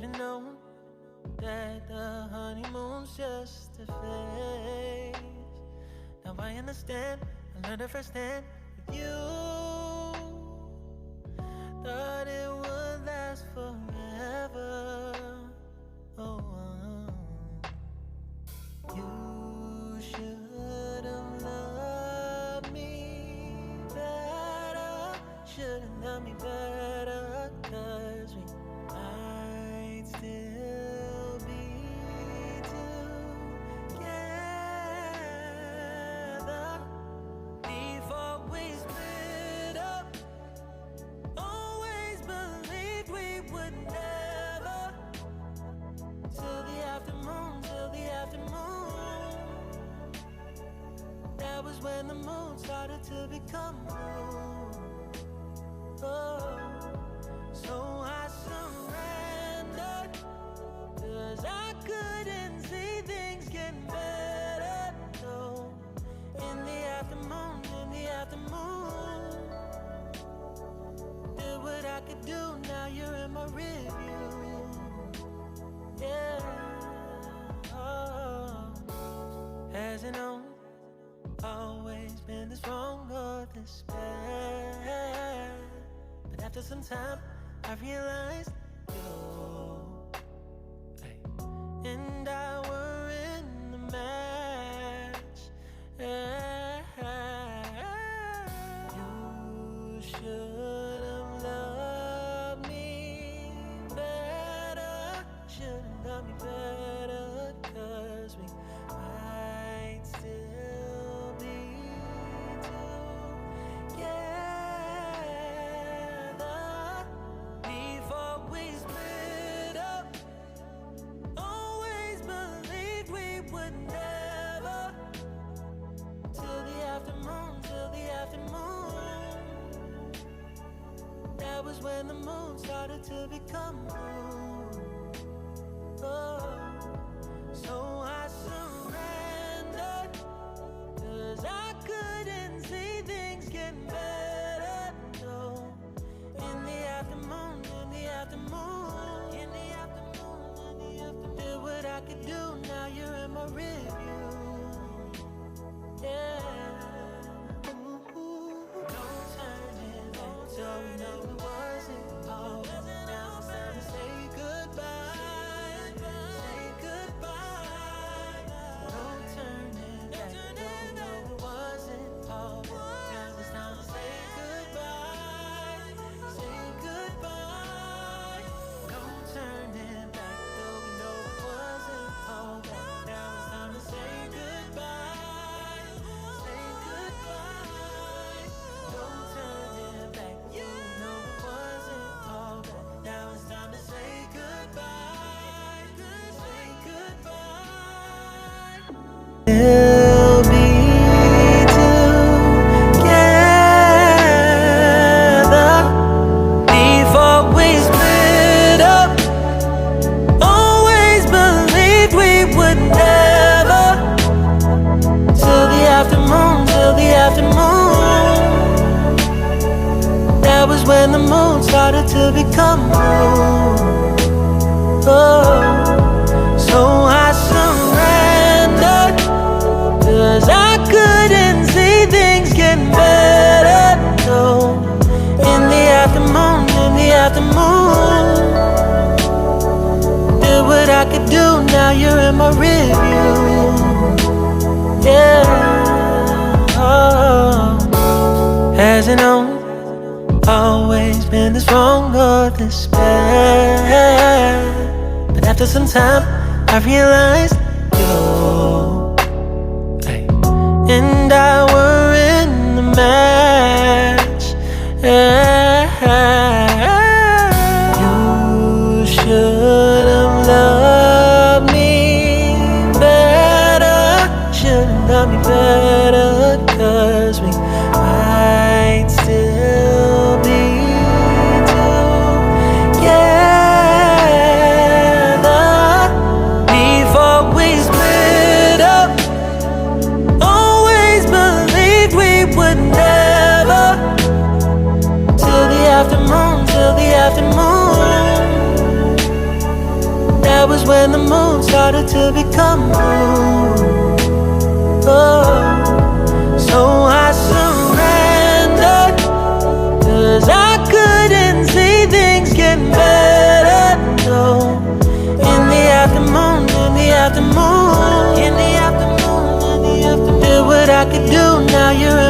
Should've known that the honeymoon's just a phase. Now I understand, I learned it firsthand with you. Thought it would last forever. Oh, you should've loved me better. Should've loved me better, 'cause we might still be together before we split up. Always believed we would never, till the afternoon, till the afternoon. That was when the moon started to become blue. Oh, so I surrendered, 'cause I couldn't see things getting better. No, in the afternoon, in the afternoon. Did what I could do, now you're in my review. Yeah, oh. Hasn't always been this wrong or this bad, but after some time I realized you and I were in the match. You should've loved me better. Should've loved me better, 'cause we might still be together before we split up. Always believed we would never, till the afternoon, till the afternoon. That was when the moon started to become blue. Oh, so I surrendered, 'cause I couldn't see things getting better. No, in the afternoon, in the afternoon, in the afternoon, in the afternoon. Did what I could do, now you're in my review. Yeah. No turning back, so we know it wasn't all. Now it's time to say goodbye. Say goodbye. No turning back, though we know it wasn't all. Now it's time to say goodbye. Say goodbye. No turning back, though we know it wasn't all. Now it's time to say goodbye. Say goodbye. No turning back, you know it wasn't all. Now it's time to say goodbye. Say goodbye. We'll be together before we split up. Always believed we would never, till the afternoon, till the afternoon. That was when the moon started to become blue. Oh, so I surrendered, 'cause I couldn't see things getting better. No, in the afternoon, in the afternoon. Did what I could do, now you're in my review. Yeah, oh. Hasn't always been this wrong or this bad, but after some time I realized you and I were in the match. You should've loved me better. Should've loved me better, 'cause we might still be together before we split up. Always believed we would never, till the afternoon, till the afternoon. That was when the moon started to become blue. Oh, so I surrendered, 'cause I couldn't see things getting better, no. In the afternoon, in the afternoon, in the afternoon, in the afternoon, did what I could do, now you're